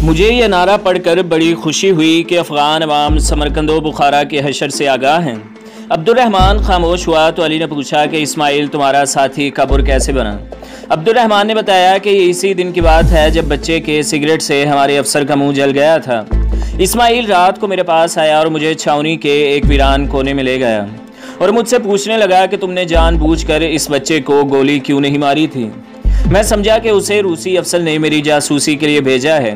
मुझे ये नारा पढ़कर बड़ी खुशी हुई कि अफ़गान अवाम समरकंदो बुखारा के हशर से आगाह हैं। अब्दुर्रहमान खामोश हुआ तो अली ने पूछा कि इस्माइल तुम्हारा साथी कब्र कैसे बना। अब्दुर्रहमान ने बताया कि ये इसी दिन की बात है जब बच्चे के सिगरेट से हमारे अफसर का मुंह जल गया था। इस्माइल रात को मेरे पास आया और मुझे छावनी के एक वीरान कोने में ले गया और मुझसे पूछने लगा कि तुमने जानबूझकर इस बच्चे को गोली क्यों नहीं मारी थी। मैं समझा कि उसे रूसी अफसर ने मेरी जासूसी के लिए भेजा है।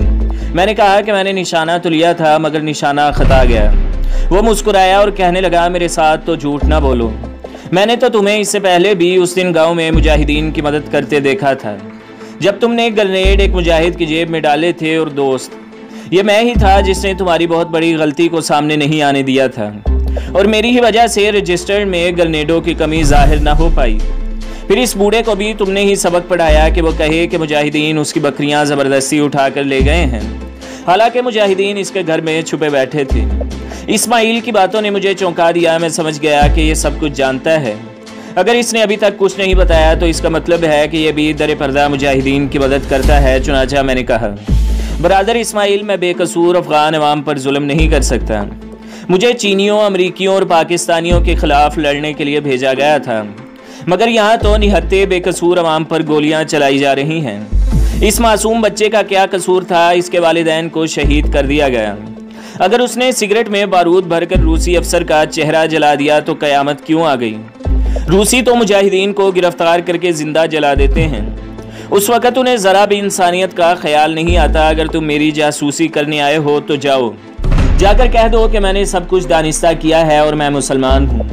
मैंने कहा कि मैंने निशाना तो लिया था मगर निशाना खता गया। वो मुस्कुराया और कहने लगा मेरे साथ तो झूठ ना बोलो, मैंने तो तुम्हें इससे पहले भी उस दिन गांव में मुजाहिदीन की मदद करते देखा था जब तुमने ग्रेनेड एक मुजाहिद की जेब में डाले थे। और दोस्त, ये मैं ही था जिसने तुम्हारी बहुत बड़ी गलती को सामने नहीं आने दिया था और मेरी ही वजह से रजिस्टर में ग्रेनेडों की कमी जाहिर ना हो पाई। फिर इस बूढ़े को भी तुमने ही सबक पढ़ाया कि वो कहे कि मुजाहिदीन उसकी बकरियां ज़बरदस्ती उठाकर ले गए हैं, हालांकि मुजाहिदीन इसके घर में छुपे बैठे थे। इस्माइल की बातों ने मुझे चौंका दिया। मैं समझ गया कि ये सब कुछ जानता है। अगर इसने अभी तक कुछ नहीं बताया तो इसका मतलब है कि ये भी दर पर्दा मुजाहिदीन की मदद करता है। चुनाचा मैंने कहा, बरादर इस्माइल, मैं बेकसूर अफ़गान अवाम पर जुल्म नहीं कर सकता। मुझे चीनियों, अमरीकियों और पाकिस्तानियों के ख़िलाफ़ लड़ने के लिए भेजा गया था, मगर यहाँ तो निहत्ते बेकसूर अवाम पर गोलियाँ चलाई जा रही हैं। इस मासूम बच्चे का क्या कसूर था? इसके वालिदैन को शहीद कर दिया गया। अगर उसने सिगरेट में बारूद भरकर रूसी अफसर का चेहरा जला दिया तो क़यामत क्यों आ गई? रूसी तो मुजाहिदीन को गिरफ्तार करके ज़िंदा जला देते हैं। उस वक़्त उन्हें ज़रा भी इंसानियत का ख्याल नहीं आता। अगर तुम मेरी जासूसी करने आए हो तो जाओ, जाकर कह दो कि मैंने सब कुछ दानिस्ता किया है और मैं मुसलमान हूँ,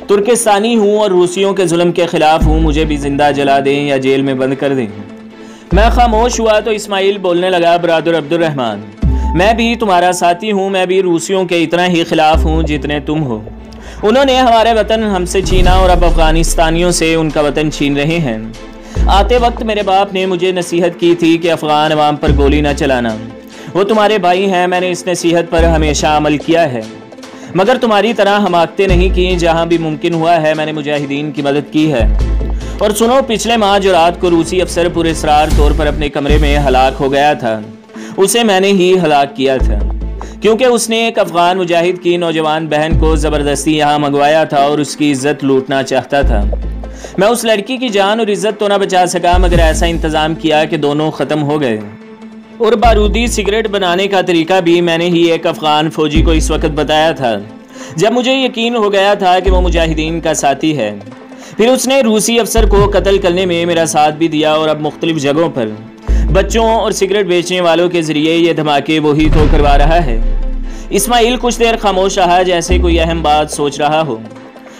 तुर्किस्तानी हूँ और रूसियों के जुल्म के ख़िलाफ़ हूँ। मुझे भी ज़िंदा जला दें या जेल में बंद कर दें। मैं खामोश हुआ तो इस्माइल बोलने लगा, बरादर अब्दुर्रहमान, मैं भी तुम्हारा साथी हूँ। मैं भी रूसियों के इतना ही ख़िलाफ़ हूँ जितने तुम हो। उन्होंने हमारे वतन हमसे छीना और अब अफ़गानिस्तानियों से उनका वतन छीन रहे हैं। आते वक्त मेरे बाप ने मुझे नसीहत की थी कि अफ़गान अवाम पर गोली न चलाना। वो तुम्हारे भाई हैं, मैंने इस नसीहत पर हमेशा अमल किया है, मगर तुम्हारी तरह हमाकतें नहीं की। जहाँ भी मुमकिन हुआ है मैंने मुजाहिदीन की मदद की है। और सुनो, पिछले माह जो रात को रूसी अफसर पुरस्रार तौर पर अपने कमरे में हलाक हो गया था, उसे मैंने ही हलाक किया था, क्योंकि उसने एक अफ़गान मुजाहिद की नौजवान बहन को ज़बरदस्ती यहाँ मंगवाया था और उसकी इज्जत लूटना चाहता था। मैं उस लड़की की जान और इज्जत तो ना बचा सका, मगर ऐसा इंतज़ाम किया कि दोनों ख़त्म हो गए। और बारूदी सिगरेट बनाने का तरीका भी मैंने ही एक अफ़गान फ़ौजी को इस वक्त बताया था जब मुझे यकीन हो गया था कि वो मुजाहिदीन का साथी है। फिर उसने रूसी अफसर को कत्ल करने में मेरा साथ भी दिया और अब मुख्तलिफ जगहों पर बच्चों और सिगरेट बेचने वालों के ज़रिए ये धमाके वही तो करवा रहा है। इस्माइल कुछ देर खामोश रहा, जैसे कोई अहम बात सोच रहा हो।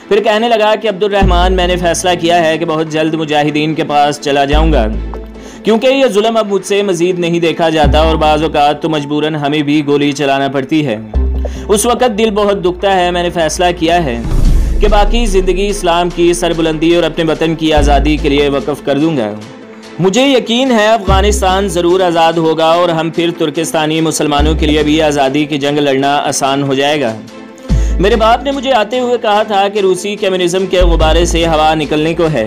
फिर कहने लगा कि अब्दुर्रहमान, मैंने फ़ैसला किया है कि बहुत जल्द मुजाहिदीन के पास चला जाऊँगा, क्योंकि ये जुल्म अब मुझसे मज़ीद नहीं देखा जाता और बाज़ औक़ात तो मजबूरन हमें भी गोली चलाना पड़ती है। उस वक़्त दिल बहुत दुखता है। मैंने फ़ैसला किया है कि बाकी ज़िंदगी इस्लाम की सरबुलंदी और अपने वतन की आज़ादी के लिए वक़फ़ कर दूँगा। मुझे यकीन है अफ़गानिस्तान ज़रूर आज़ाद होगा और हम फिर तुर्किस्तानी मुसलमानों के लिए भी आज़ादी की जंग लड़ना आसान हो जाएगा। मेरे बाप ने मुझे आते हुए कहा था कि रूसी कम्युनिज़म के गुब्बारे से हवा निकलने को है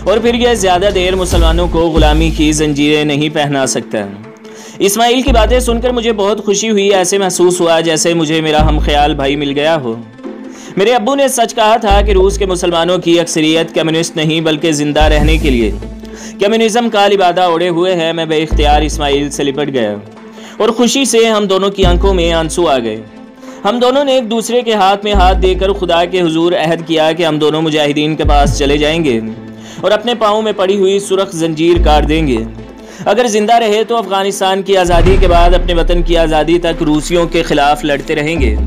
और फिर यह ज़्यादा देर मुसलमानों को ग़ुलामी की जंजीरें नहीं पहना सकता। इस्माइल की बातें सुनकर मुझे बहुत खुशी हुई। ऐसे महसूस हुआ जैसे मुझे मेरा हम ख्याल भाई मिल गया हो। मेरे अब्बू ने सच कहा था कि रूस के मुसलमानों की अक्सरियत कम्युनिस्ट नहीं बल्कि ज़िंदा रहने के लिए कम्युनिज़म का लिबादा ओढ़े हुए है। मैं बेइख्तियार इस्माइल से लिपट गया और खुशी से हम दोनों की आंखों में आंसू आ गए। हम दोनों ने एक दूसरे के हाथ में हाथ देकर खुदा के हुजूर अहद किया कि हम दोनों मुजाहिदीन के पास चले जाएंगे और अपने पाँव में पड़ी हुई सुरख जंजीर काट देंगे। अगर ज़िंदा रहे तो अफ़गानिस्तान की आज़ादी के बाद अपने वतन की आज़ादी तक रूसियों के ख़िलाफ़ लड़ते रहेंगे।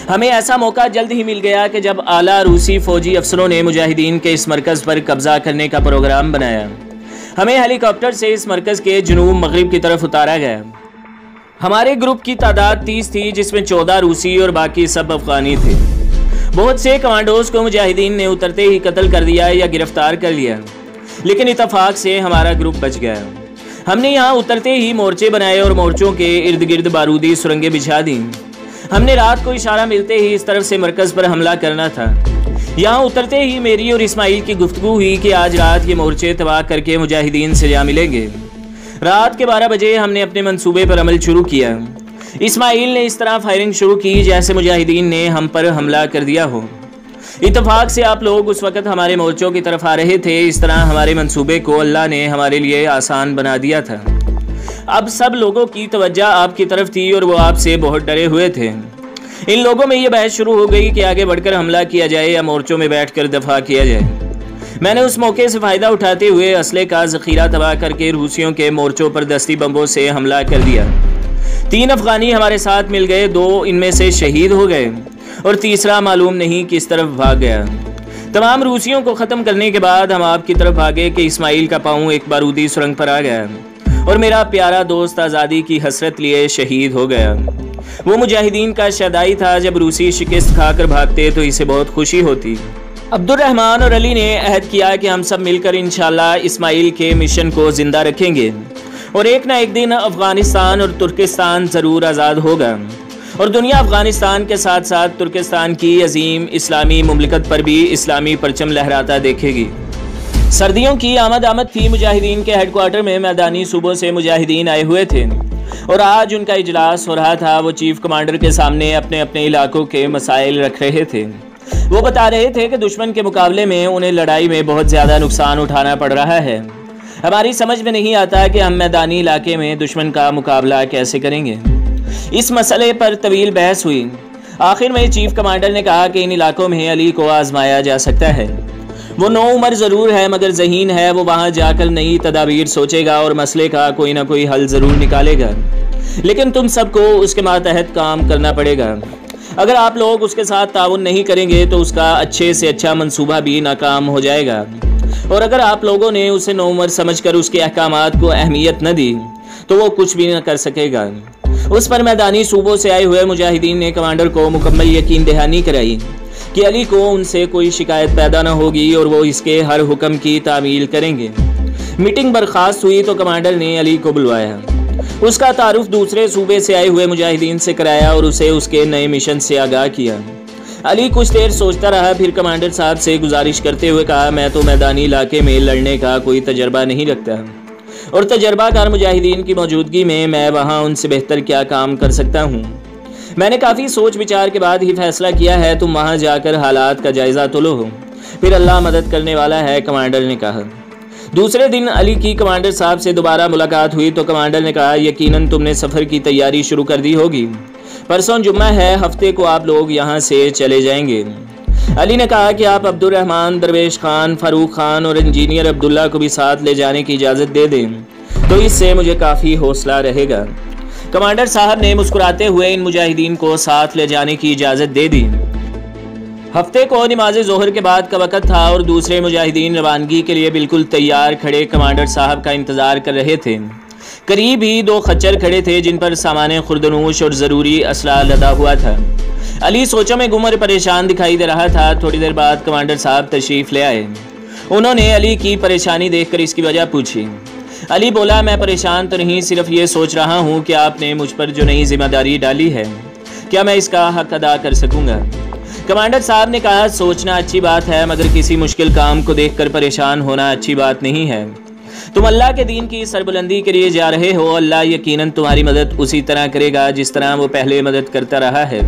हमें ऐसा मौका जल्द ही मिल गया कि जब आला रूसी फ़ौजी अफसरों ने मुजाहिदीन के इस मरकज़ पर कब्ज़ा करने का प्रोग्राम बनाया, हमें हेलीकॉप्टर से इस मरकज़ के जनूब मगरिब की तरफ उतारा गया। हमारे ग्रुप की तादाद 30 थी, जिसमें 14 रूसी और बाकी सब अफ़गानी थे। बहुत से कमांडोज़ को मुजाहिदीन ने उतरते ही कत्ल कर दिया या गिरफ्तार कर लिया, लेकिन इत्तफाक से हमारा ग्रुप बच गया। हमने यहाँ उतरते ही मोर्चे बनाए और मोर्चों के इर्द गिर्द बारूदी सुरंगें बिछा दी। हमने रात को इशारा मिलते ही इस तरफ से मरकज़ पर हमला करना था। यहाँ उतरते ही मेरी और इस्माइल की गुफ्तगू हुई कि आज रात ये मोर्चे तबाह करके मुजाहिदीन से जा मिलेंगे। रात के 12 बजे हमने अपने मंसूबे पर अमल शुरू किया। इस्माइल ने इस तरह फायरिंग शुरू की जैसे मुजाहिदीन ने हम पर हमला कर दिया हो। इत्तफाक से आप लोग उस वक़्त हमारे मोर्चों की तरफ आ रहे थे। इस तरह हमारे मंसूबे को अल्लाह ने हमारे लिए आसान बना दिया था। अब सब लोगों की तवज्जो आपकी तरफ थी और वो आपसे बहुत डरे हुए थे। इन लोगों में ये बहस शुरू हो गई कि आगे बढ़कर हमला किया जाए या मोर्चों में बैठकर दफा किया जाए। मैंने उस मौके से फ़ायदा उठाते हुए असले का ज़ख़ीरा तबाह करके रूसियों के मोर्चों पर दस्ती बम्बों से हमला कर दिया। 3 अफ़गानी हमारे साथ मिल गए, 2 इनमें से शहीद हो गए और तीसरा मालूम नहीं किस तरफ भाग गया। तमाम रूसियों को ख़त्म करने के बाद हम आपकी तरफ भागे कि इस्माइल का पाँव एक बारूदी सुरंग पर आ गया और मेरा प्यारा दोस्त आज़ादी की हसरत लिए शहीद हो गया। वो मुजाहिदीन का शदाई था। जब रूसी शिकस्त खाकर भागते तो इसे बहुत खुशी होती। अब्दुर्रहमान और अली ने अहद किया कि हम सब मिलकर इंशाअल्लाह इस्माइल के मिशन को ज़िंदा रखेंगे और एक ना एक दिन अफ़गानिस्तान और तुर्किस्तान ज़रूर आज़ाद होगा और दुनिया अफ़गानिस्तान के साथ साथ तुर्किस्तान की अजीम इस्लामी मुमलिकत पर भी इस्लामी परचम लहराता देखेगी। सर्दियों की आमद थी। मुजाहिदीन के हेडक्वार्टर में मैदानी सूबों से मुजाहिदीन आए हुए थे और आज उनका इजलास हो रहा था। वो चीफ कमांडर के सामने अपने अपने इलाकों के मसाइल रख रहे थे। वो बता रहे थे कि दुश्मन के मुकाबले में उन्हें लड़ाई में बहुत ज़्यादा नुकसान उठाना पड़ रहा है। हमारी समझ में नहीं आता कि हम मैदानी इलाके में दुश्मन का मुकाबला कैसे करेंगे। इस मसले पर तवील बहस हुई। आखिर में चीफ कमांडर ने कहा कि इन इलाकों में अली को आजमाया जा सकता है। वो नौ उम्र ज़रूर है मगर ज़हीन है। वो वहाँ जाकर नई तदाबीर सोचेगा और मसले का कोई ना कोई हल ज़रूर निकालेगा, लेकिन तुम सबको उसके मातहत काम करना पड़ेगा। अगर आप लोग उसके साथ ताउन नहीं करेंगे तो उसका अच्छे से अच्छा मंसूबा भी नाकाम हो जाएगा और अगर आप लोगों ने उसे नौ उम्र समझकर उसके अहकामात को अहमियत न दी तो वो कुछ भी न कर सकेगा। उस पर मैदानी सूबों से आए हुए मुजाहिदीन ने कमांडर को मुकम्मल यकीन दहानी कराई कि अली को उनसे कोई शिकायत पैदा न होगी और वो इसके हर हुक्म की तामील करेंगे। मीटिंग बर्खास्त हुई तो कमांडर ने अली को बुलवाया। उसका तारुफ दूसरे सूबे से आए हुए मुजाहिदीन से कराया और उसे उसके नए मिशन से आगाह किया। अली कुछ देर सोचता रहा, फिर कमांडर साहब से गुजारिश करते हुए कहा, मैं तो मैदानी इलाके में लड़ने का कोई तजर्बा नहीं रखता और तजर्बाकार मुजाहिदीन की मौजूदगी में मैं वहाँ उनसे बेहतर क्या काम कर सकता हूँ। मैंने काफ़ी सोच विचार के बाद ही फैसला किया है, तुम वहाँ जाकर हालात का जायज़ा तो लो, फिर अल्लाह मदद करने वाला है, कमांडर ने कहा। दूसरे दिन अली की कमांडर साहब से दोबारा मुलाकात हुई तो कमांडर ने कहा, यकीनन तुमने सफ़र की तैयारी शुरू कर दी होगी। परसों जुम्मा है, हफ्ते को आप लोग यहाँ से चले जाएंगे। अली ने कहा कि आप अब्दुर्रहमान, दरवेश खान, फारूक खान और इंजीनियर अब्दुल्ला को भी साथ ले जाने की इजाज़त दे दें तो इससे मुझे काफ़ी हौसला रहेगा। कमांडर साहब ने मुस्कुराते हुए इन मुजाहिदीन को साथ ले जाने की इजाज़त दे दी। हफ्ते को नमाज ज़ोहर के बाद का वक़्त था और दूसरे मुजाहिदीन रवानगी के लिए बिल्कुल तैयार खड़े कमांडर साहब का इंतज़ार कर रहे थे। करीब ही 2 खच्चर खड़े थे जिन पर सामान खुर्दनूश और ज़रूरी असला लदा हुआ था। अली सोचों में गुम और परेशान दिखाई दे रहा था। थोड़ी देर बाद कमांडर साहब तशरीफ़ ले आए। उन्होंने अली की परेशानी देखकर इसकी वजह पूछी। अली बोला, मैं परेशान तो नहीं, सिर्फ ये सोच रहा हूँ कि आपने मुझ पर जो नई जिम्मेदारी डाली है क्या मैं इसका हक अदा कर सकूँगा। कमांडर साहब ने कहा, सोचना अच्छी बात है मगर किसी मुश्किल काम को देखकर परेशान होना अच्छी बात नहीं है। तुम अल्लाह के दीन की सरबुलंदी के लिए जा रहे हो। अल्लाह यकीनन तुम्हारी मदद उसी तरह करेगा जिस तरह वो पहले मदद करता रहा है।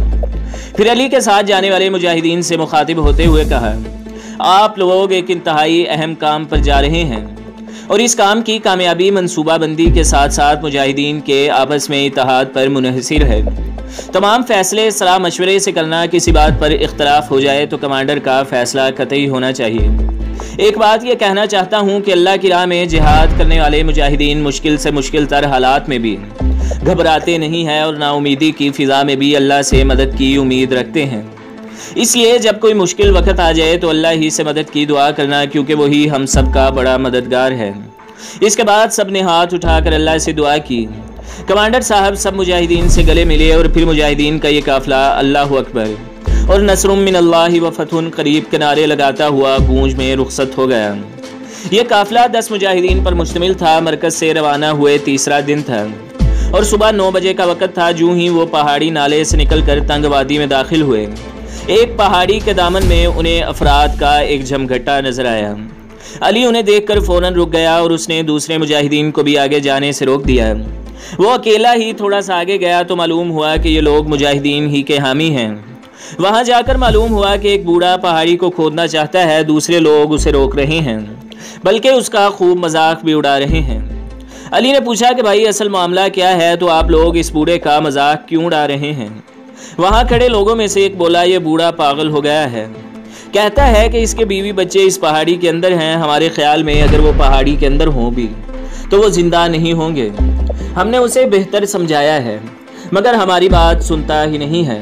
फिर अली के साथ जाने वाले मुजाहिदीन से मुखातिब होते हुए कहा, आप लोग एक इंतहाई अहम काम पर जा रहे हैं और इस काम की कामयाबी मनसूबाबंदी के साथ साथ मुजाहिदीन के आपस में इत्तेहाद पर मुनहसिर है। तमाम फैसले सलाह मशवरे से करना। किसी बात पर इख्तलाफ हो जाए तो कमांडर का फैसला कतई होना चाहिए। एक बात यह कहना चाहता हूँ कि अल्लाह की राह में जिहाद करने वाले मुजाहिदीन मुश्किल से मुश्किल तर हालात में भी घबराते नहीं हैं और नाउमीदी की फ़िज़ा में भी अल्लाह से मदद की उम्मीद रखते हैं। इसलिए जब कोई मुश्किल वक़्त आ जाए तो अल्लाह ही से मदद की दुआ करना, क्योंकि वही हम सब का बड़ा मददगार है। इसके बाद सब ने हाथ उठाकर अल्लाह से दुआ की। कमांडर साहब सब मुजाहिदीन से गले मिले और फिर मुजाहिदीन का ये काफ़िला अल्लाहु अकबर और नसरुम मिनल्लाहि व फतहुन करीब के नारे लगाता हुआ गूंज में रुखसत हो गया। ये काफ़िला 10 मुजाहिदीन पर मुश्तमिल था। मरकज़ से रवाना हुए तीसरा दिन था और सुबह 9 बजे का वक़्त था। जूँ ही वो पहाड़ी नाले से निकलकर तंग वादी में दाखिल हुए। एक पहाड़ी के दामन में उन्हें अफराद का एक जमघटा नजर आया। अली उन्हें देखकर फौरन रुक गया और उसने दूसरे मुजाहिदीन को भी आगे जाने से रोक दिया। वो अकेला ही थोड़ा सा आगे गया तो मालूम हुआ कि ये लोग मुजाहिदीन ही के हामी हैं। वहाँ जाकर मालूम हुआ कि एक बूढ़ा पहाड़ी को खोदना चाहता है, दूसरे लोग उसे रोक रहे हैं, बल्कि उसका खूब मजाक भी उड़ा रहे हैं। अली ने पूछा कि भाई असल मामला क्या है, तो आप लोग इस बूढ़े का मजाक क्यों उड़ा रहे हैं? वहाँ खड़े लोगों में से एक बोला, ये बूढ़ा पागल हो गया है, कहता है कि इसके बीवी बच्चे इस पहाड़ी के अंदर हैं। हमारे ख्याल में अगर वो पहाड़ी के अंदर हों भी तो वो जिंदा नहीं होंगे। हमने उसे बेहतर समझाया है मगर हमारी बात सुनता ही नहीं है।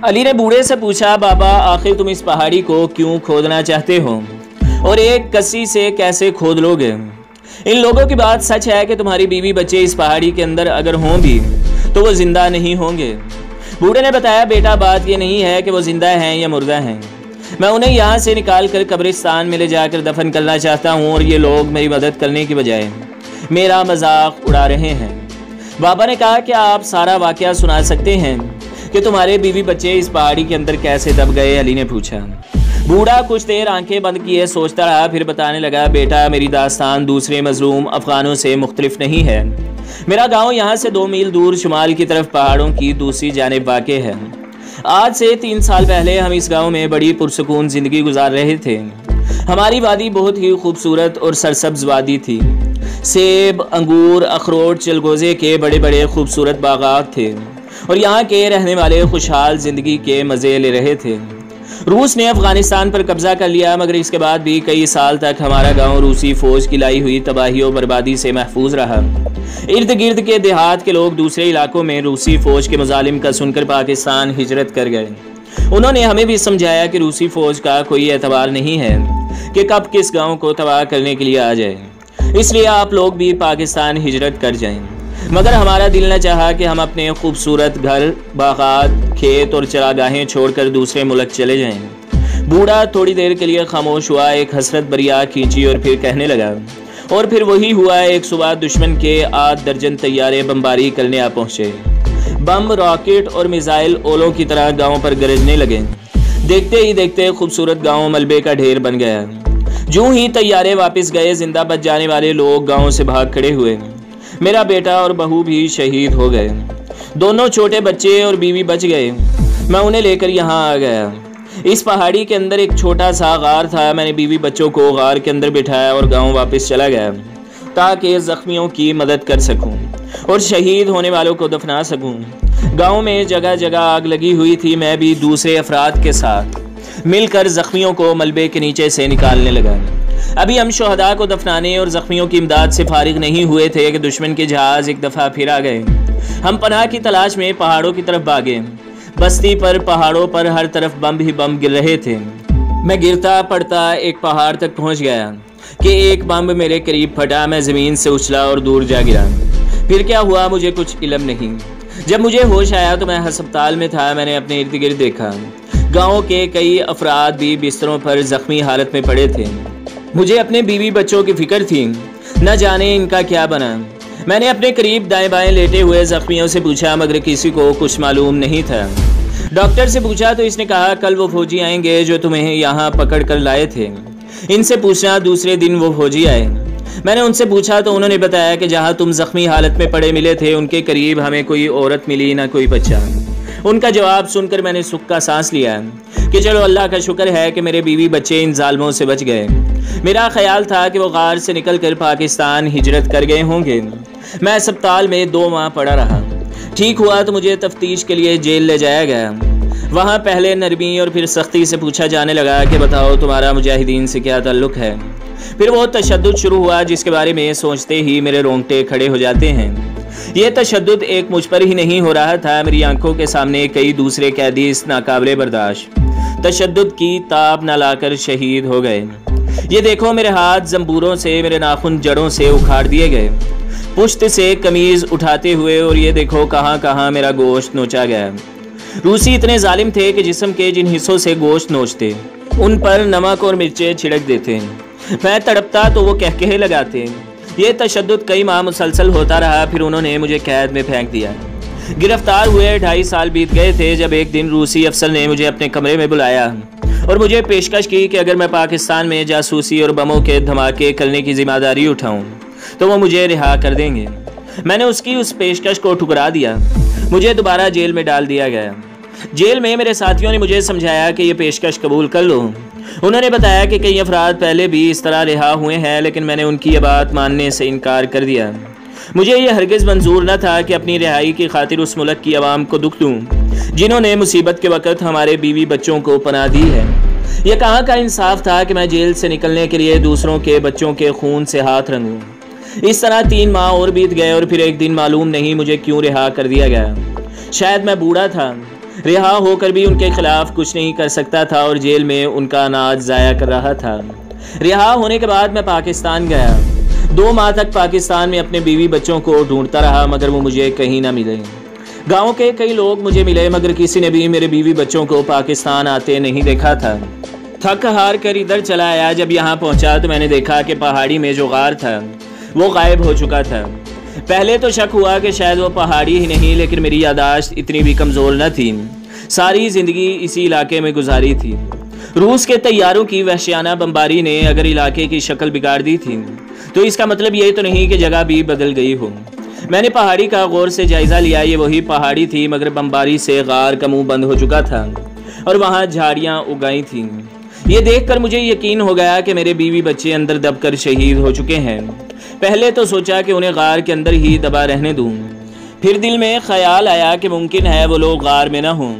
अली ने बूढ़े से पूछा, बाबा आखिर तुम इस पहाड़ी को क्यों खोदना चाहते हो और एक कस्सी से कैसे खोद लोगे? इन लोगों की बात सच है कि तुम्हारी बीवी बच्चे इस पहाड़ी के अंदर अगर हों भी तो वो जिंदा नहीं होंगे। बूढ़े ने बताया, बेटा बात ये नहीं है कि वो जिंदा हैं या मुर्दा हैं, मैं उन्हें यहाँ से निकाल कर कब्रिस्तान में ले जाकर दफन करना चाहता हूँ और ये लोग मेरी मदद करने की बजाय मेरा मजाक उड़ा रहे हैं। बाबा ने कहा, क्या आप सारा वाकया सुना सकते हैं कि तुम्हारे बीवी बच्चे इस पहाड़ी के अंदर कैसे दब गए? अली ने पूछा। बूढ़ा कुछ देर आंखें बंद किए सोचता रहा, फिर बताने लगा, बेटा मेरी दास्तान दूसरे मजलूम अफगानों से मुख्तलिफ नहीं है। मेरा गांव यहाँ से 2 मील दूर शुमाल की तरफ पहाड़ों की दूसरी जानिब वाक़े है। आज से 3 साल पहले हम इस गांव में बड़ी पुरसकून ज़िंदगी गुजार रहे थे। हमारी वादी बहुत ही खूबसूरत और सरसब्ज वादी थी। सेब, अंगूर, अखरोट, चलगोज़े के बड़े बड़े खूबसूरत बागात थे और यहाँ के रहने वाले खुशहाल ज़िंदगी के मज़े ले रहे थे। रूस ने अफ़गानिस्तान पर कब्ज़ा कर लिया मगर इसके बाद भी कई साल तक हमारा गांव रूसी फ़ौज की लाई हुई तबाही और बर्बादी से महफूज रहा। इर्द गिर्द के देहात के लोग दूसरे इलाकों में रूसी फ़ौज के मुजालिम का सुनकर पाकिस्तान हिजरत कर गए। उन्होंने हमें भी समझाया कि रूसी फ़ौज का कोई एतबार नहीं है कि कब किस गांव को तबाह करने के लिए आ जाए, इसलिए आप लोग भी पाकिस्तान हिजरत कर जाएं। मगर हमारा दिल न चाहा कि हम अपने खूबसूरत घर, बागात, खेत और चरागाहें छोड़कर दूसरे मुल्क चले जाएं। बूढ़ा थोड़ी देर के लिए खामोश हुआ, एक हसरत बरिया खींची और फिर कहने लगा, और फिर वही हुआ। एक सुबह दुश्मन के 8 दर्जन तैयारे बमबारी करने आ पहुँचे। बम, रॉकेट और मिसाइल ओलों की तरह गाँव पर गरजने लगे। देखते ही देखते खूबसूरत गाँव मलबे का ढेर बन गया। जूँ ही तैयारे वापस गए, जिंदा बच जाने वाले लोग गाँव से भाग खड़े हुए। मेरा बेटा और बहू भी शहीद हो गए। दोनों छोटे बच्चे और बीवी बच गए। मैं उन्हें लेकर यहाँ आ गया। इस पहाड़ी के अंदर एक छोटा सा गार था। मैंने बीवी बच्चों को गार के अंदर बिठाया और गांव वापस चला गया ताकि ज़ख्मियों की मदद कर सकूं और शहीद होने वालों को दफना सकूं। गांव में जगह जगह आग लगी हुई थी। मैं भी दूसरे अफराद के साथ मिलकर ज़ख्मियों को मलबे के नीचे से निकालने लगा। अभी हम शहदा को दफनाने और ज़ख्मियों की इमदाद से फारिग नहीं हुए थे कि दुश्मन के जहाज़ एक दफ़ा फिर आ गए। हम पनाह की तलाश में पहाड़ों की तरफ भागे। बस्ती पर, पहाड़ों पर हर तरफ बम ही बम गिर रहे थे। मैं गिरता पड़ता एक पहाड़ तक पहुंच गया कि एक बम मेरे करीब फटा। मैं ज़मीन से उछला और दूर जा गिरा। फिर क्या हुआ मुझे कुछ इल्म नहीं। जब मुझे होश आया तो मैं अस्पताल में था। मैंने अपने इर्द गिर्द देखा, गाँव के कई अफराद भी बिस्तरों पर ज़ख्मी हालत में पड़े थे। मुझे अपने बीवी बच्चों की फिक्र थी, न जाने इनका क्या बना। मैंने अपने करीब दाएं बाएं लेटे हुए ज़ख्मियों से पूछा मगर किसी को कुछ मालूम नहीं था। डॉक्टर से पूछा तो इसने कहा, कल वो फौजी आएंगे जो तुम्हें यहाँ पकड़ कर लाए थे। इनसे पूछना। दूसरे दिन वो फौजी आए। मैंने उनसे पूछा तो उन्होंने बताया कि जहाँ तुम ज़ख्मी हालत में पड़े मिले थे उनके करीब हमें कोई औरत मिली ना कोई बच्चा। उनका जवाब सुनकर मैंने सुख का सांस लिया कि चलो अल्लाह का शुक्र है कि मेरे बीवी बच्चे इन जालिमों से बच गए। मेरा ख्याल था कि वो गार से निकलकर पाकिस्तान हिजरत कर गए होंगे। मैं अस्पताल में 2 माह पड़ा रहा। ठीक हुआ तो मुझे तफ्तीश के लिए जेल ले जाया गया। वहाँ पहले नरमी और फिर सख्ती से पूछा जाने लगा कि बताओ तुम्हारा मुजाहिदीन से क्या ताल्लुक़ है। फिर वो तशद्दुद शुरू हुआ जिसके बारे में सोचते ही मेरे रोंगटे खड़े हो जाते हैं। ये तशद्दुद एक मुझ पर ही नहीं हो रहा था, मेरी आंखों के सामने कई दूसरे कैदी इस नाकाबिले बर्दाश्त तशद्दुद की ताब न लाकर शहीद हो गए। ये देखो मेरे हाथ जंबूरों से, मेरे नाखून जड़ों से उखाड़ दिए गए, पुश्त से कमीज़ उठाते हुए, और ये देखो कहाँ कहाँ मेरा गोश्त नोचा गया। रूसी इतने जालिम थे कि जिस्म के जिन हिस्सों से गोश्त नोचते उन पर नमक और मिर्चें छिड़क देते। मैं तड़पता तो वो कहकहे लगाते। ये तशद्दुद कई माह मुसलसल होता रहा। फिर उन्होंने मुझे कैद में फेंक दिया। गिरफ्तार हुए 2.5 साल बीत गए थे जब एक दिन रूसी अफसर ने मुझे अपने कमरे में बुलाया और मुझे पेशकश की कि अगर मैं पाकिस्तान में जासूसी और बमों के धमाके करने की जिम्मेदारी उठाऊं तो वो मुझे रिहा कर देंगे। मैंने उसकी उस पेशकश को ठुकरा दिया। मुझे दोबारा जेल में डाल दिया गया। जेल में मेरे साथियों ने मुझे समझाया कि ये पेशकश कबूल कर लो। उन्होंने बताया कि कई अफराद पहले भी इस तरह रिहा हुए हैं, लेकिन मैंने उनकी ये बात मानने से इनकार कर दिया। मुझे ये हरगिज़ मंजूर न था कि अपनी रिहाई की खातिर उस मुल्क की आवाम को दुख दूँ जिन्होंने मुसीबत के वक्त हमारे बीवी बच्चों को पनाह दी है। यह कहाँ का इंसाफ था कि मैं जेल से निकलने के लिए दूसरों के बच्चों के खून से हाथ रंगूं। इस तरह 3 माह और बीत गए और फिर एक दिन मालूम नहीं मुझे क्यों रिहा कर दिया गया। शायद मैं बूढ़ा था, रिहा होकर भी उनके खिलाफ कुछ नहीं कर सकता था और जेल में उनका अनाज ज़ाया कर रहा था। रिहा होने के बाद मैं पाकिस्तान गया। 2 माह तक पाकिस्तान में अपने बीवी बच्चों को ढूंढता रहा, मगर वो मुझे कहीं ना मिले। गांव के कई लोग मुझे मिले, मगर किसी ने भी मेरे बीवी बच्चों को पाकिस्तान आते नहीं देखा था। थक हार कर इधर चला आया। जब यहाँ पहुँचा तो मैंने देखा कि पहाड़ी में जो गार था वो गायब हो चुका था। पहले तो शक हुआ कि शायद वो पहाड़ी ही नहीं, लेकिन मेरी यादाश्त इतनी भी कमज़ोर न थी। सारी ज़िंदगी इसी इलाके में गुजारी थी। रूस के तैयारों की वहशियाना बमबारी ने अगर इलाके की शक्ल बिगाड़ दी थी तो इसका मतलब ये तो नहीं कि जगह भी बदल गई हो। मैंने पहाड़ी का गौर से जायज़ा लिया। ये वही पहाड़ी थी, मगर बमबारी से गार का मुंह बंद हो चुका था और वहाँ झाड़ियाँ उगाई थीं। ये देखकर मुझे यकीन हो गया कि मेरे बीवी बच्चे अंदर दबकर शहीद हो चुके हैं। पहले तो सोचा कि उन्हें गार के अंदर ही दबा रहने दूँ, फिर दिल में ख्याल आया कि मुमकिन है वो लोग गार में न हों,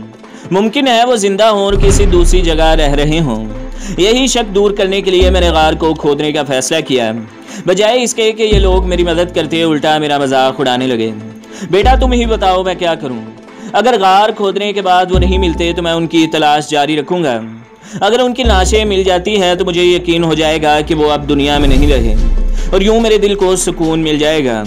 मुमकिन है वो जिंदा हों और किसी दूसरी जगह रह रहे हों। यही शक दूर करने के लिए मैंने गार को खोदने का फैसला किया, बजाय इसके कि ये लोग मेरी मदद करते उल्टा मेरा मजाक उड़ाने लगे। बेटा तुम ही बताओ मैं क्या करूं? अगर गार खोदने के बाद वो नहीं मिलते तो मैं उनकी तलाश जारी रखूंगा। अगर उनकी लाशें मिल जाती हैं तो मुझे यकीन हो जाएगा कि वो अब दुनिया में नहीं रहे और यूं मेरे दिल को सुकून मिल जाएगा।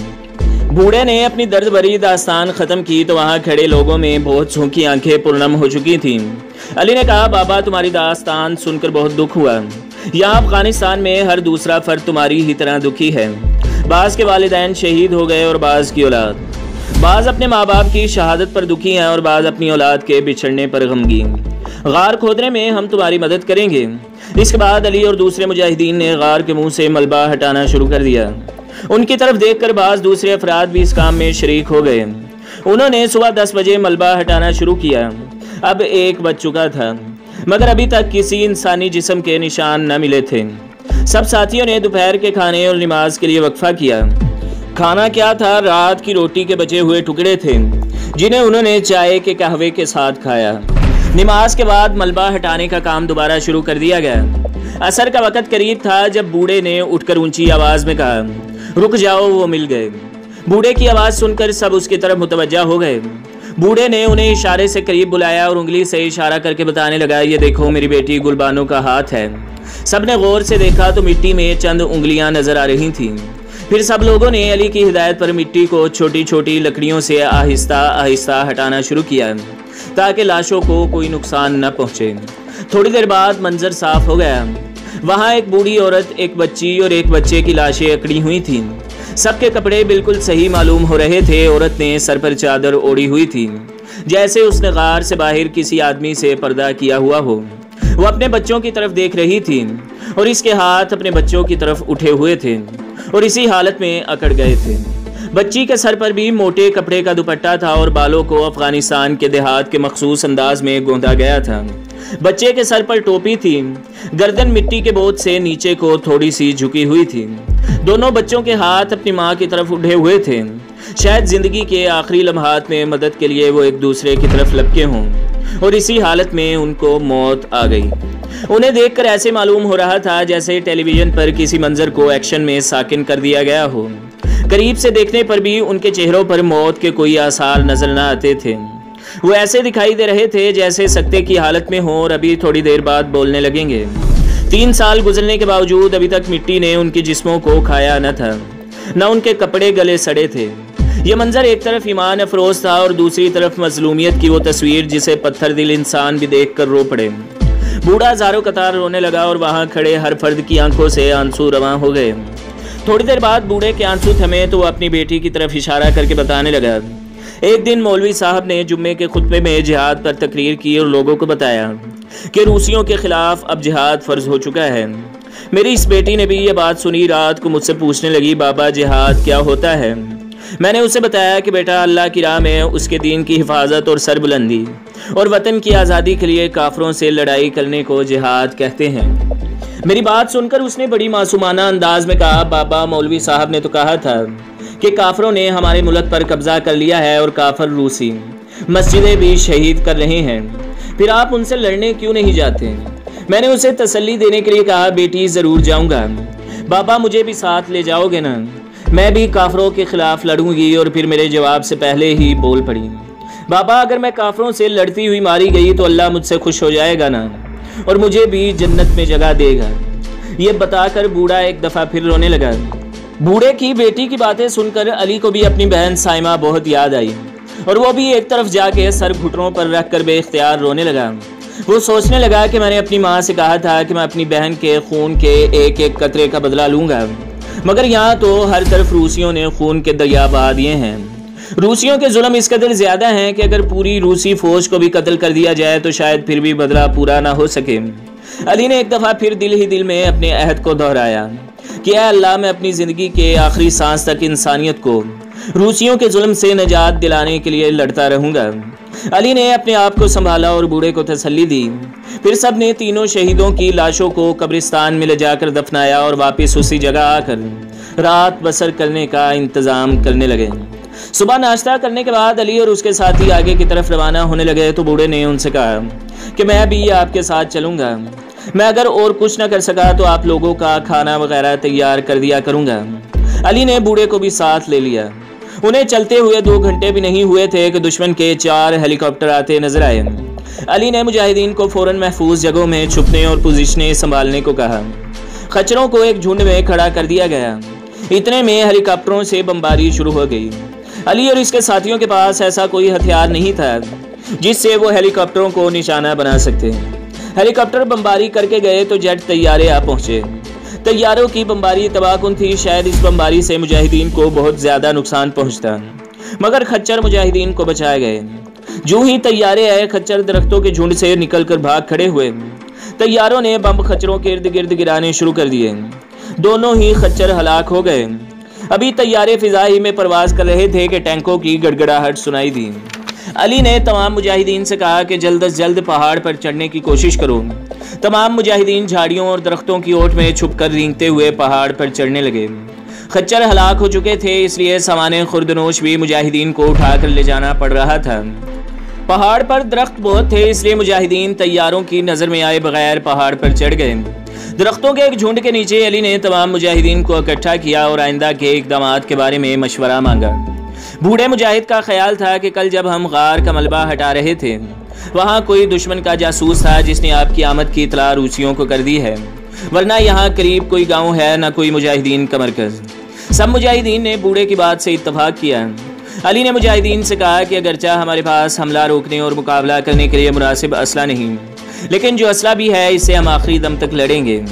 बूढ़े ने अपनी दर्द भरी दास्तान ख़त्म की तो वहाँ खड़े लोगों में बहुत सौ की आंखें पुरनम हो चुकी थीं। अली ने कहा, बाबा तुम्हारी दास्तान सुनकर बहुत दुख हुआ। यहाँ अफगानिस्तान में हर दूसरा फर्द तुम्हारी ही तरह दुखी है। बाज़ के वालिदैन शहीद हो गए और बाज़ की औलाद, बाज़ अपने माँ बाप की शहादत पर दुखी हैं और बाज़ अपनी औलाद के बिछड़ने पर गमगीन। गार खोदने में हम तुम्हारी मदद करेंगे। इसके बाद अली और दूसरे मुजाहिदीन ने गार के मुंह से मलबा हटाना शुरू कर दिया। उनकी तरफ देखकर बाज दूसरे अफराद भी इस काम में शरीक हो गए। उन्होंने सुबह 10 बजे मलबा हटाना शुरू किया। अब 1 बज चुका था, मगर अभी तक किसी इंसानी जिस्म के निशान न मिले थे। सब साथियों ने दोपहर के खाने और नमाज के लिए वक्फा किया। खाना क्या था? रात की रोटी के बचे हुए टुकड़े थे जिन्हें उन्होंने चाय के कहवे के साथ खाया। नमाज के बाद मलबा हटाने का काम दोबारा शुरू कर दिया गया। असर का वक़्त करीब था जब बूढ़े ने उठकर ऊंची आवाज़ में कहा, रुक जाओ, वो मिल गए। बूढ़े की आवाज़ सुनकर सब उसकी तरफ मुतवज्जा हो गए। बूढ़े ने उन्हें इशारे से करीब बुलाया और उंगली से इशारा करके बताने लगा, ये देखो मेरी बेटी गुलबानो का हाथ है। सब ने गौर से देखा तो मिट्टी में चंद उंगलियां नजर आ रही थीं। फिर सब लोगों ने अली की हिदायत पर मिट्टी को छोटी छोटी लकड़ियों से आहिस्ता आहिस्ता हटाना शुरू किया ताकि लाशों को कोई नुकसान न पहुँचे। थोड़ी देर बाद मंजर साफ हो गया। वहाँ एक बूढ़ी औरत, एक बच्ची और एक बच्चे की लाशें अकड़ी हुई थीं। सबके कपड़े बिल्कुल सही मालूम हो रहे थे। औरत ने सर पर चादर ओढ़ी हुई थी, जैसे उसने गार से बाहर किसी आदमी से पर्दा किया हुआ हो। वो अपने बच्चों की तरफ देख रही थी और इसके हाथ अपने बच्चों की तरफ उठे हुए थे और इसी हालत में अकड़ गए थे। बच्ची के सर पर भी मोटे कपड़े का दुपट्टा था और बालों को अफगानिस्तान के देहात के मखसूस अंदाज में गोंदा गया था। बच्चे के सर पर टोपी थी। गर्दन मिट्टी के बोझ से नीचे को थोड़ी सी झुकी हुई थी। दोनों बच्चों के हाथ अपनी माँ की तरफ उठे हुए थे। शायद जिंदगी के आखिरी लम्हात में मदद के लिए वो एक दूसरे की तरफ लपके हों और इसी हालत में उनको मौत आ गई। उन्हें देखकर ऐसे मालूम हो रहा था जैसे टेलीविजन पर किसी मंजर को एक्शन में साकिन कर दिया गया हो। करीब से देखने पर भी उनके चेहरों पर मौत के कोई आसार नजर न आते थे। वो ऐसे दिखाई दे रहे थे जैसे सकते की हालत में हो और अभी थोड़ी देर बाद बोलने लगेंगे। 3 साल गुजरने के बावजूद अभी तक मिट्टी ने उनके जिस्मों को खाया न था, न उनके कपड़े गले सड़े थे। ये मंजर एक तरफ ईमान अफरोज था और दूसरी तरफ मजलूमियत की वो तस्वीर जिसे पत्थर दिल इंसान भी देख कर रो पड़े। बूढ़ा ज़ारो कतार रोने लगा और वहाँ खड़े हर फर्द की आंखों से आंसू रवां हो गए। थोड़ी देर बाद बूढ़े के आंसू थमे तो वो अपनी बेटी की तरफ इशारा करके बताने लगा, एक दिन मौलवी साहब ने जुम्मे के खुतबे में जिहाद पर तकरीर की और लोगों को बताया कि रूसियों के खिलाफ अब जिहाद फ़र्ज हो चुका है। मेरी इस बेटी ने भी ये बात सुनी, रात को मुझसे पूछने लगी, बाबा जिहाद क्या होता है? मैंने उसे बताया कि बेटा, अल्लाह की राह में उसके दीन की हिफाजत और सरबुलंदी और वतन की आज़ादी के लिए काफिरों से लड़ाई करने को जिहाद कहते हैं। मेरी बात सुनकर उसने बड़ी मासूमाना अंदाज में कहा, बाबा, मौलवी साहब ने तो कहा था कि काफिरों ने हमारे मुल्क पर कब्जा कर लिया है और काफिर रूसी मस्जिदें भी शहीद कर रहे हैं, फिर आप उनसे लड़ने क्यों नहीं जाते? मैंने उसे तसल्ली देने के लिए कहा, बेटी ज़रूर जाऊंगा। बाबा, मुझे भी साथ ले जाओगे ना? मैं भी काफिरों के खिलाफ लड़ूंगी। और फिर मेरे जवाब से पहले ही बोल पड़ी, बाबा, अगर मैं काफिरों से लड़ती हुई मारी गई तो अल्लाह मुझसे खुश हो जाएगा ना, और मुझे भी जन्नत में जगह देगा। ये बताकर बूढ़ा एक दफ़ा फिर रोने लगा। बूढ़े की बेटी की बातें सुनकर अली को भी अपनी बहन साइमा बहुत याद आई, और वो भी एक तरफ जाके सर घुटनों पर रख कर बेख्तियार रोने लगा। वो सोचने लगा कि मैंने अपनी माँ से कहा था कि मैं अपनी बहन के खून के एक एक कतरे का बदला लूँगा, मगर यहाँ तो हर तरफ रूसियों ने खून के दरिया बहा दिए हैं। रूसियों के जुल्म इस कदर ज़्यादा हैं कि अगर पूरी रूसी फौज को भी कत्ल कर दिया जाए तो शायद फिर भी बदला पूरा ना हो सके। अली ने एक दफ़ा फिर दिल ही दिल में अपने अहद को दोहराया कि ऐ अल्लाह, मैं अपनी ज़िंदगी के आखिरी सांस तक इंसानियत को रूसियों के जुल्म से निजात दिलाने के लिए लड़ता रहूँगा। अली ने अपने आप को संभाला और बूढ़े को तसल्ली दी। फिर सब ने तीनों शहीदों की लाशों को कब्रिस्तान में ले जाकर दफनाया और वापस उसी जगह आकर रात बसर करने का इंतज़ाम करने लगे। सुबह नाश्ता करने के बाद अली और उसके साथी आगे की तरफ रवाना होने लगे तो बूढ़े ने उनसे कहा कि मैं भी आपके साथ चलूँगा। मैं अगर और कुछ न कर सका तो आप लोगों का खाना वगैरह तैयार कर दिया करूँगा। अली ने बूढ़े को भी साथ ले लिया। उन्हें चलते हुए 2 घंटे भी नहीं हुए थे कि दुश्मन के 4 हेलीकॉप्टर आते नजर आए। अली ने मुजाहिदीन को फौरन महफूज जगहों में छुपने और पोजीशनें संभालने को कहा। खच्चरों को एक झुंड में खड़ा कर दिया गया। इतने में हेलीकॉप्टरों से बमबारी शुरू हो गई। अली और इसके साथियों के पास ऐसा कोई हथियार नहीं था जिससे वो हेलीकॉप्टरों को निशाना बना सकते। हेलीकॉप्टर बमबारी करके गए तो जेट तैयारे आ पहुंचे। तैयारों की बमबारी तबाहकुन थी। शायद इस बमबारी से मुजाहिदीन को बहुत ज़्यादा नुकसान पहुंचता, मगर खच्चर मुजाहिदीन को बचाए गए। जो ही तैयारे आए, खच्चर दरख्तों के झुंड से निकलकर भाग खड़े हुए। तैयारों ने बम खच्चरों के इर्द गिर्द गिराने शुरू कर दिए। दोनों ही खच्चर हलाक हो गए। अभी तैयारे फिजा ही में परवाज कर रहे थे कि टैंकों की गड़गड़ाहट सुनाई दी। अली ने तमाम मुजाहिदीन से कहा कि जल्द अज जल्द पहाड़ पर चढ़ने की कोशिश करो। तमाम मुजाहिदीन झाड़ियों और दरख्तों की ओट में छुपकर रेंगते हुए पहाड़ पर चढ़ने लगे। खच्चर हलाक हो चुके थे, इसलिए सामाने खुर्दनोश भी मुजाहिदीन को उठाकर ले जाना पड़ रहा था। पहाड़ पर दरख्त बहुत थे, इसलिए मुजाहिदीन तैयारों की नज़र में आए बगैर पहाड़ पर चढ़ गए। दरख्तों के एक झुंड के नीचे अली ने तमाम मुजाहिदीन को इकट्ठा किया और आइंदा के इक़दामात के बारे में मशवरा मांगा। बूढ़े मुजाहिद का ख्याल था कि कल जब हम गार का मलबा हटा रहे थे, वहाँ कोई दुश्मन का जासूस था जिसने आपकी आमद की इतला रूसियों को कर दी है, वरना यहाँ करीब कोई गांव है न कोई मुजाहिदीन का मरकज़। सब मुजाहिदीन ने बूढ़े की बात से इत्तफाक किया। अली ने मुजाहिदीन से कहा कि अगरचा हमारे पास हमला रोकने और मुकाबला करने के लिए मुनासिब असला नहीं, लेकिन जो असला भी है इससे हम आखिरी दम तक लड़ेंगे।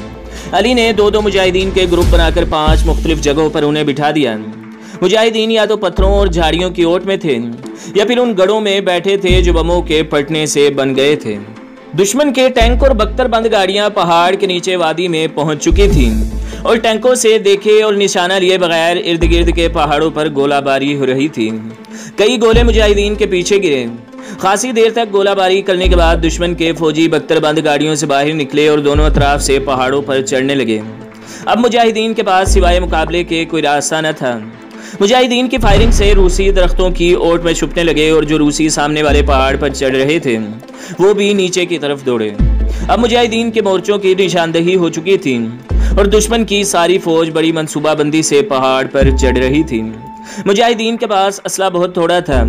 अली ने 2-2 मुजाहिदीन के ग्रुप बनाकर 5 मुख्तलिफ जगहों पर उन्हें बिठा दिया। मुजाहिदीन या तो पत्थरों और झाड़ियों की ओट में थे या फिर उन गढ़ों में बैठे थे जो बमों के फटने से बन गए थे। दुश्मन के टैंक और बख्तरबंद गाड़ियां पहाड़ के नीचे वादी में पहुंच चुकी थीं और टैंकों से देखे और निशाना लिए बगैर इर्द गिर्द के पहाड़ों पर गोलाबारी हो रही थी। कई गोले मुजाहिदीन के पीछे गिरे। खासी देर तक गोलाबारी करने के बाद दुश्मन के फौजी बख्तरबंद गाड़ियों से बाहर निकले और दोनों अतराफ से पहाड़ों पर चढ़ने लगे। अब मुजाहिदीन के पास सिवाय मुकाबले के कोई रास्ता न था। मुजाहिदीन की फायरिंग से रूसी दरख्तों की ओट में छुपने लगे और जो रूसी सामने वाले पहाड़ पर चढ़ रहे थे वो भी नीचे की तरफ दौड़े। अब मुजाहिदीन के मोर्चों की निशानदही हो चुकी थी और दुश्मन की सारी फौज बड़ी मंसूबाबंदी से पहाड़ पर चढ़ रही थी। मुजाहिदीन के पास असला बहुत थोड़ा था।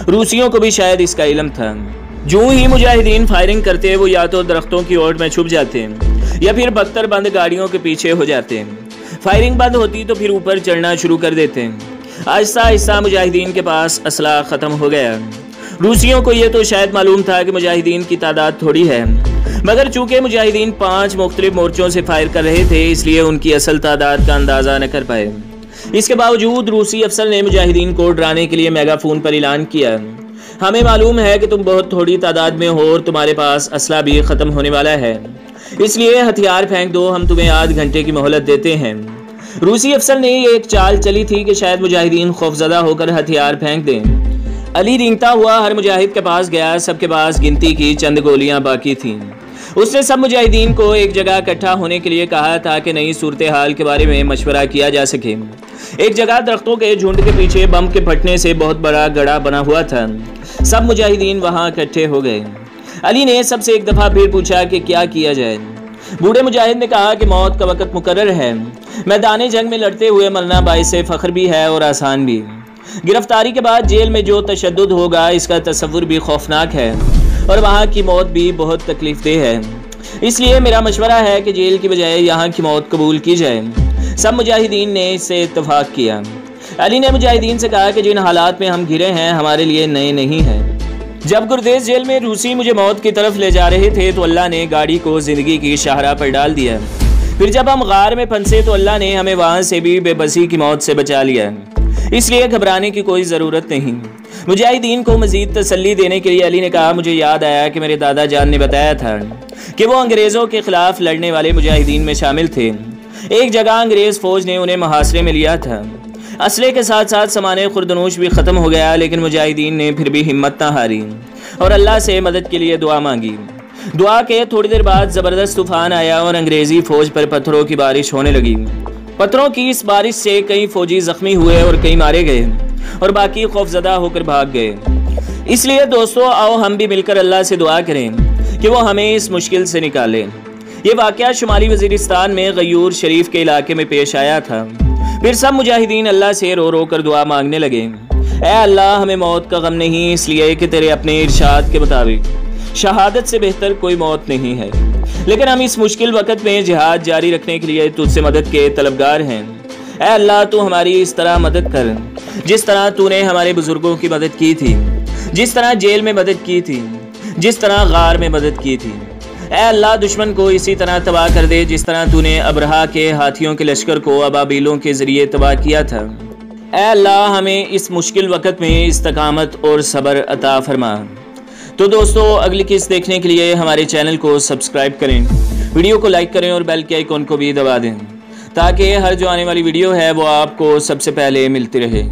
रूसियों को भी शायद इसका इल्म था। जो ही मुजाहिदीन फायरिंग करते वो या तो दरख्तों की ओट में छुप जाते या फिर बख्तरबंद गाड़ियों के पीछे हो जाते। फायरिंग बंद होती तो फिर ऊपर चढ़ना शुरू कर देते। आहिस्ता आहिस्ता मुजाहिदीन के पास असला ख़त्म हो गया। रूसियों को यह तो शायद मालूम था कि मुजाहिदीन की तादाद थोड़ी है, मगर चूंकि मुजाहिदीन 5 मुख्तलिफ मोर्चों से फायर कर रहे थे इसलिए उनकी असल तादाद का अंदाज़ा न कर पाए। इसके बावजूद रूसी अफसर ने मुजाहिदीन को डराने के लिए मेगाफोन पर ऐलान किया, हमें मालूम है कि तुम बहुत थोड़ी तादाद में हो और तुम्हारे पास असला भी ख़त्म होने वाला है, इसलिए हथियार फेंक दो, हम तुम्हें आध घंटे की मोहलत देते हैं। रूसी अफसर ने एक चाल चली थी कि शायद मुजाहिदीन खौफजदा होकर हथियार फेंक दें। अली रेंगता हुआ हर मुजाहिद के पास गया। सबके पास गिनती की चंद गोलियां बाकी थीं। उसने सब मुजाहिदीन को एक जगह इकट्ठा होने के लिए कहा ताकि नई सूरत हाल के बारे में मशवरा किया जा सके। एक जगह दरख्तों के झुंड के पीछे बम के फटने से बहुत बड़ा गड़ा बना हुआ था। सब मुजाहिदीन वहां इकट्ठे हो गए। अली ने सबसे एक दफ़ा फिर पूछा कि क्या किया जाए। बूढ़े मुजाहिद ने कहा कि मौत का वक़्त मुकर्रर है। मैदान जंग में लड़ते हुए मरना बाइसे फ़ख्र भी है और आसान भी। गिरफ्तारी के बाद जेल में जो तशद्दुद होगा इसका तसव्वुर भी खौफनाक है और वहाँ की मौत भी बहुत तकलीफदेह है। इसलिए मेरा मशवरा है कि जेल की बजाय यहाँ की मौत कबूल की जाए। सब मुजाहिदीन ने इससे इत्तफाक किया। अली ने मुजाहिदीन से कहा कि जिन हालात में हम घिरे हैं हमारे लिए नए नहीं हैं। जब गुरदेश जेल में रूसी मुझे मौत की तरफ ले जा रहे थे तो अल्लाह ने गाड़ी को ज़िंदगी की शाहराह पर डाल दिया। फिर जब हम गार में फंसे तो अल्लाह ने हमें वहाँ से भी बेबसी की मौत से बचा लिया। इसलिए घबराने की कोई ज़रूरत नहीं। मुजाहिदीन को मज़ीद तसल्ली देने के लिए अली ने कहा, मुझे याद आया कि मेरे दादा जान ने बताया था कि वो अंग्रेज़ों के ख़िलाफ़ लड़ने वाले मुजाहिदीन में शामिल थे। एक जगह अंग्रेज़ फ़ौज ने उन्हें मुहासरे में लिया था। असले के साथ साथ सामान खुर्दनोश भी ख़त्म हो गया, लेकिन मुजाहिदीन ने फिर भी हिम्मत न हारी और अल्लाह से मदद के लिए दुआ मांगी। दुआ के थोड़ी देर बाद ज़बरदस्त तूफ़ान आया और अंग्रेज़ी फ़ौज पर पत्थरों की बारिश होने लगी। पत्थरों की इस बारिश से कई फ़ौजी ज़ख्मी हुए और कई मारे गए और बाकी खौफजदा होकर भाग गए। इसलिए दोस्तों, आओ हम भी मिलकर अल्लाह से दुआ करें कि वो हमें इस मुश्किल से निकाले। ये वाक़या शुमाली वज़ीरिस्तान में गयूर शरीफ के इलाके में पेश आया था। फिर सब मुजाहिदीन अल्लाह से रो रो कर दुआ मांगने लगे। ऐ अल्लाह, हमें मौत का गम नहीं, इसलिए कि तेरे अपने इरशाद के मुताबिक शहादत से बेहतर कोई मौत नहीं है। लेकिन हम इस मुश्किल वक़्त में जिहाद जारी रखने के लिए तुझसे मदद के तलबगार हैं। ऐ अल्लाह, तू हमारी इस तरह मदद कर जिस तरह तूने हमारे बुजुर्गों की मदद की थी, जिस तरह जेल में मदद की थी, जिस तरह गार में मदद की थी। ऐ अल्लाह, दुश्मन को इसी तरह तबाह कर दे जिस तरह तूने अबरहा के हाथियों के लश्कर को अबाबीलों के ज़रिए तबाह किया था। ऐ अल्लाह, हमें इस मुश्किल वक़्त में इस्तकामत और सब्र अता फरमा। तो दोस्तों, अगली किस्त देखने के लिए हमारे चैनल को सब्सक्राइब करें, वीडियो को लाइक करें और बेल के आइकॉन को भी दबा दें ताकि हर जो आने वाली वीडियो है वो आपको सबसे पहले मिलती रहे।